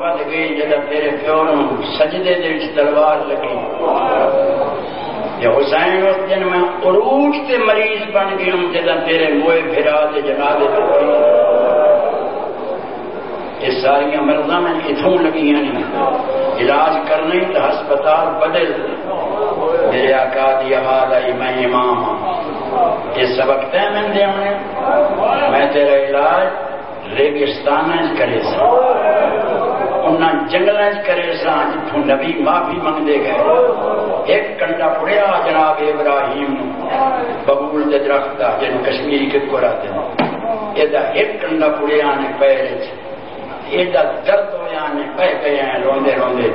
With گئی جدا تیرے پیو نو سجدے دے وچ تلوار لگی یا حسین اس دن میں عروج تے مریض بن گیا جدا تیرے موئے پھرا تے جنازے تے یہ ساری مرضاں میں اتھوں لگیاں نہیں علاج کرنے تو ہسپتال بدل میرے آقا دی آواز آئی میں امام ہوں یہ سبق تے میں دے میں تیرا علاج ریگستان کرے سا انہاں جنگل کرے سا جتوں نبی معافی منگتے گئے ایک کنڈا پڑیا جناب ابراہیم ببول دے درخت جن کشمیری کے کو راتے ہیں یہ ایک کنڈا پڑیا نے پیر ایڈا درد ہوا نے پہ گئے ہیں روندے روندے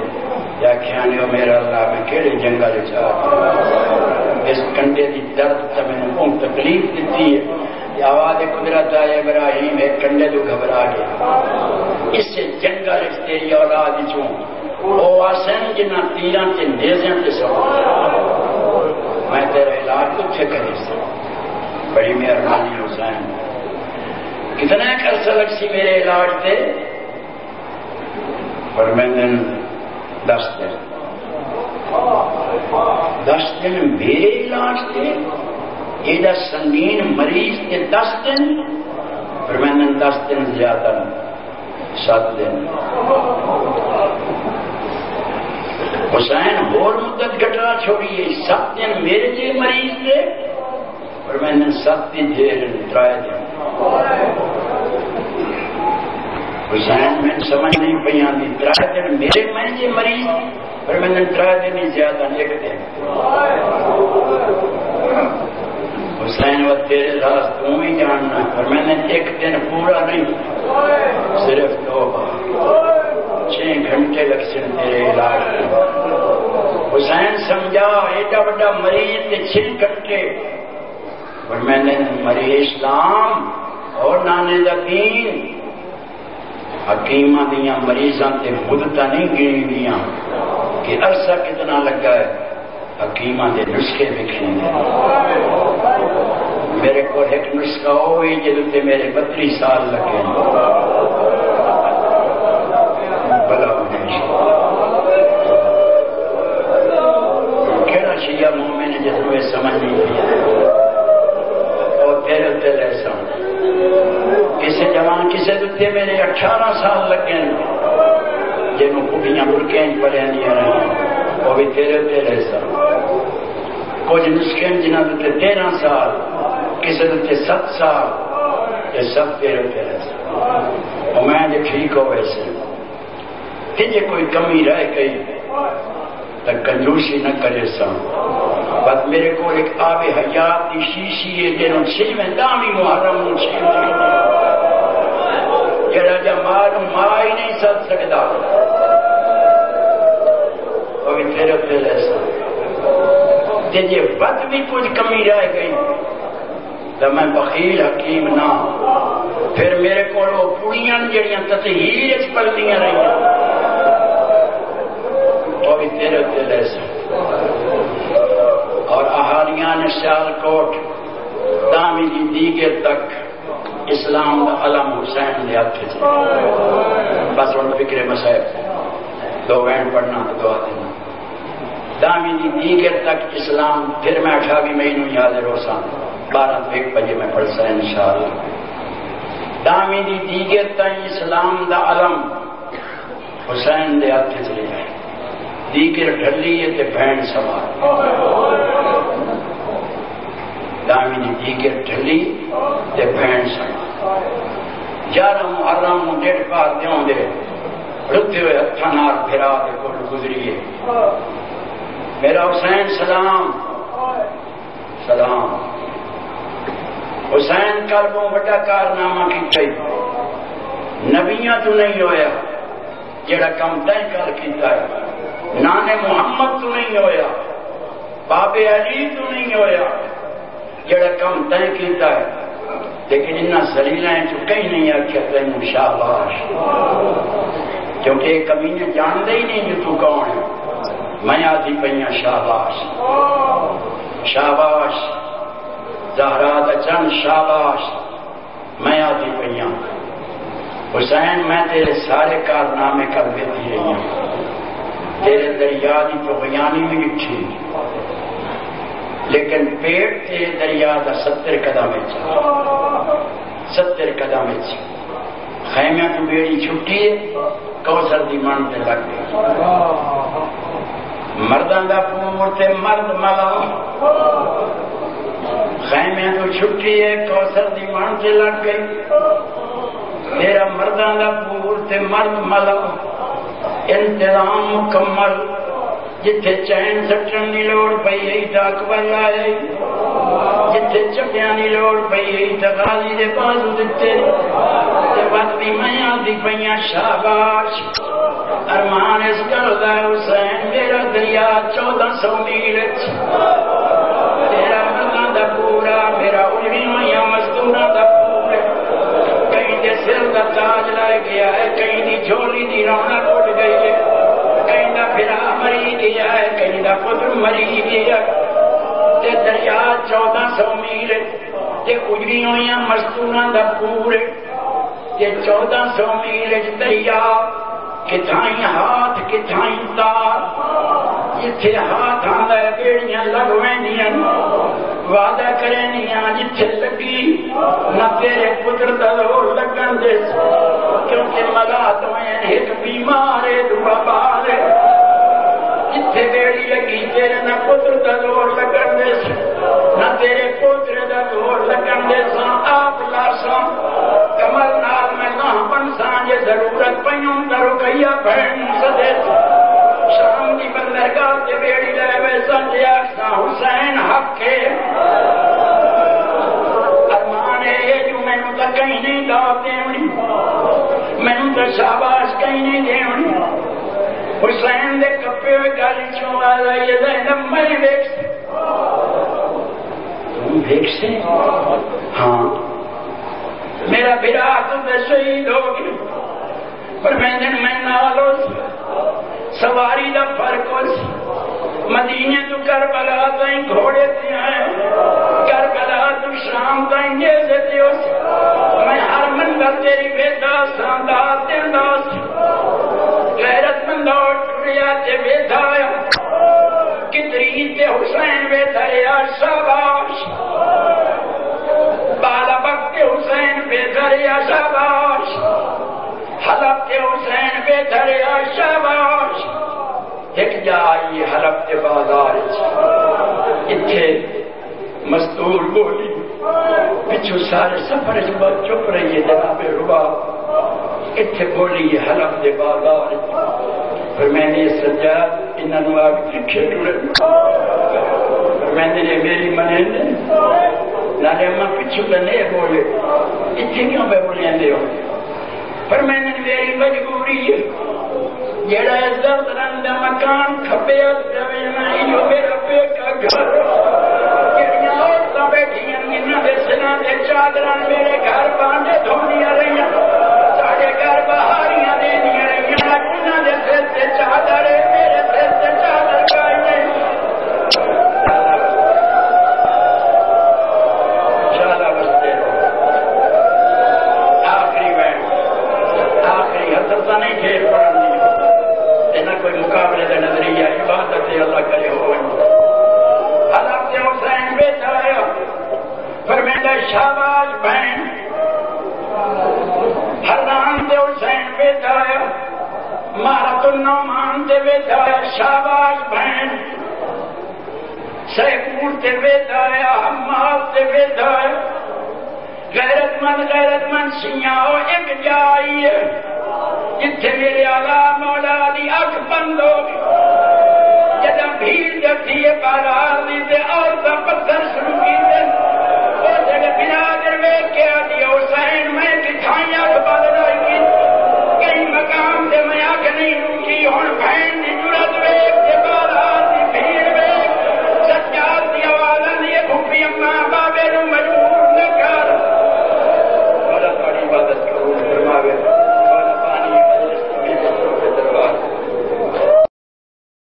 یا کھانے میرا اللہ میں کہڑے جنگل چاہ اس کنڈے کی درد تو میں نے بہت تکلیف دیتی ہے آواز قدرت آئے ابراہیم ایک کنڈے تو گھبرا گیا اس سے جنگل تیری اولاد چوں وہ آسن جنہ تیران کے نیزیں کے سوال میں تیرا علاج کچھ کرے سا بڑی مہربانی حسین کتنا عرصہ لگ سی میرے علاج تھے اور میں نے 10 دن میرے علاج تھے ایڈا سنگین مریض کے 10 دن اور میں نے 10 دن زیادہ 7 دن حسین اور مدت گھٹا چھوڑیے 7 دن میرے جی مریض تھے اور میں نے 7 دن جیل ٹرائے دن حسین میں سمجھ نہیں پہ آتی 3 دن میرے میں جی مریض اور میں نے 3 دن ہی زیادہ 1 دن حسین و تیرے راز تم ہی جاننا اور میں نے 1 دن پورا نہیں صرف 2 بار 6 گھنٹے لگ سے تیرے علاج حسین سمجھا ایڈا بڑا مریض 6 گھنٹے اور میں نے مریض اسلام اور نانے دا دین حکیمہ دیاں مریضاں تے مدتاں نہیں گنی دیاں کہ عرصہ کتنا لگا ہے حکیمہ دے نسخے لکھیں گے میرے کو ایک نسخہ ہوئی جدو تے میرے 32 سال لگے بلا کہڑا شیعہ مومن ہے جدو یہ سمجھ نہیں دیا اور تیرے دل ایسا کسی جوان کسی دے میرے 18 سال لگے جنہوں کڑیاں ملکیں پڑھیں دیا رہی وہ بھی تیرے دل ایسا کچھ نسخے جنہوں نے 13 سال کسی نے 7 سال یہ سب تیرے تیرے سے اور میں جو ٹھیک ہو ویسے کہ جے کوئی کمی رہ گئی تو کنجوسی نہ کرے سا بس میرے کو ایک آب حیات کی شیشی ہے جنہوں 6 میں دامی محرم 6 میں جڑا جا ماروں ماں ہی نہیں سد سکتا وہ بھی تیرے تیرے سے جی وقت بھی کچھ کمی رہ گئی تو میں بخیل حکیم نہ پھر میرے کو پوڑیاں جڑیاں تطہیر پڑھنیاں رہی تو بھی تیرے تیرے سے اور احالیان سیالکوٹ دامی کی دیگر تک اسلام دا علم حسین نے ہاتھ سے بس ان فکر مسائب 2 وین پڑھنا 2 دینا دامی دی دیگر تک اسلام پھر میں 28 مئی نو حاضر ہو سا 12-1 بجے میں پڑھ سا انشاءاللہ دامی دی دیگر تک اسلام دا علم حسین دے ہاتھ چلے جائے دیگر ڈھلی ہے تے بہن سوار دامی دی دیگر ڈھلی تے بہن سوار 11 محرم 1.5 پار دیوں دے رکھتے ہوئے ہتھاں نال پھرا دے کول گزریے میرا حسین سلام سلام حسین قلبوں بڑا کارنامہ کی نبیاں تو نہیں ہویا جڑا کم تین کر کیتا ہے نانے محمد تو نہیں ہویا بابے علی تو نہیں ہویا جڑا کم تین کیتا ہے لیکن انہاں ذلیلیں جو کہیں نہیں آکھیا تینوں شاباش کیونکہ کمینے جاندے ہی نہیں جو تو کون ہے میں آدھی پہیاں شاباش شاباش زہرا دا چند شاباش میں آدھی پہیاں حسین میں تیرے سارے کارنامے کر دیتی رہی ہوں، تیرے دریا کی تو بیانی بھی لکھی، لیکن پیٹ تیرے دریا کا 70 قدم 70 قدم خیمے تو بیڑی چھٹی ہے، کوثر دی من تے لگ گئی، مرداں دا پور تے مرد ملا، خیمے تو چھٹی ہے، کوثر دی من تے لگ گئی، تیرا مرداں دا پور تے مرد ملا، انتظام مکمل، جتھے چین سٹن دی لوڑ پئی ہے تا اکبر لائے، جتھے چٹیاں دی لوڑ پئی ہے تا غازی دے بازو دتے، تے وقتی میاں دی پیاں شاباش، ارمان اس کردا حسین میرا دریا 1400 میل، تیرا مرداں دا پورا میرا اجڑی میاں مزدوراں دا پورا، کہیں دے سر دا تاج لائے گیا ہے، کہیں دی جھولی دی رونق اٹھ گئی ہے، کہیں دا پھرا مری گیا ہے، کہیں دا پتر مری گیا، تے دریا 1400 میل، تے اجڑی ہوئی مزدوراں دا پورے، تے 1400 میل دریا، کتھائیں ہاتھ کتھائیں تار، جتھے ہاتھ آندا ہے بیڑیاں لگویندیاں، وعدہ کرینیاں جتھے لگی نہ تیرے پتر دا زور لگن دے، کیونکہ ملا تو ایک بیمار ہے دعا بار ہے، جتھے بیڑی لگی تیرے نہ پتر دا زور لگن دے، نہ تیرے پتر دا زور لگن دے، آپ لاساں کمر نال میں نہ بنساں، یہ ضرورت پیوں درو کیا بہن سدے، شام دی بندرگاہ تے بیڑی لے ویسا جیا حسین حق ہے، ارمان ہے جو میں نو تا کہیں نہیں دا دیونی، میں نو تا شاباش کہیں نہیں دیونی، حسین دے کپے ہوئے گالی چھو آلا یہ زینب میں دیکھ سے، تم دیکھ سے؟ ہاں میرا بھرا تو دے شہید ہوگی، پر میں نالو سواری دا فرق ہو سی، مدینے تو کربلا تائیں گھوڑے تے ہیں، کربلا تو شام تائیں یہ دیتے ہو سی، میں ہر منگل تیری بیٹا سانداز دینداز، غیرت مندہ ٹریا تے بیٹھا ہے، کتری تے حسین بیٹھا یا شاباش، بالا بک تے حسین بیٹھا یا شاباش، حلب تے حسین بیٹھا یا شاباش، ایک جائی حلب تے بازار اتھے مستور بولی، پچھو سارے سفر جب چپ رہی ہے جناب ربا، اتھے بولی یہ حلب تے بازار، پر میں نے یہ سجاد انہاں نو آگ پکھے ٹوڑے، پر میں نے میری منے نے نالے اماں پچھو لنے بولے، اتھے کیوں بے بولے اندے ہو، پر میں نے میری مجبوری ہے، جیڑا عزت رنگ مکان کھپے جوینا ایو میرا پیکا گھر، جیڑیاں عورتاں بیٹھیاں انہاں دے سراں تے چادراں میرے گھر باندھے دھونیاں رہیاں، ساڈے گھر بہاریاں دینیاں رہیاں، انہاں دے سر تے چادر میرے سر تے چادر کائی نہیں، چالا بستے آخری بین آخری حضرت نہیں کھیل پڑھنی، کوئی مقابلے کا نظریہ عبادت اللہ کرے ہو، حضرت حسین بیٹھا ہے، فرمیدہ شاباش بہن، حرام دے حسین بیٹھا ہے، مارت النعمان دے بیٹھا ہے، شاباش بہن، سیکور دے بیٹھا ہے، حماد دے بیٹھا ہے، غیرت مند سیاں ہو ایک جائی ہے، جتھے میرے آلہ مولا دی اکھ بند ہو گئی، جدہ بھیڑ جتی ہے بارار دی دے اور دا پتھر شروع کی دے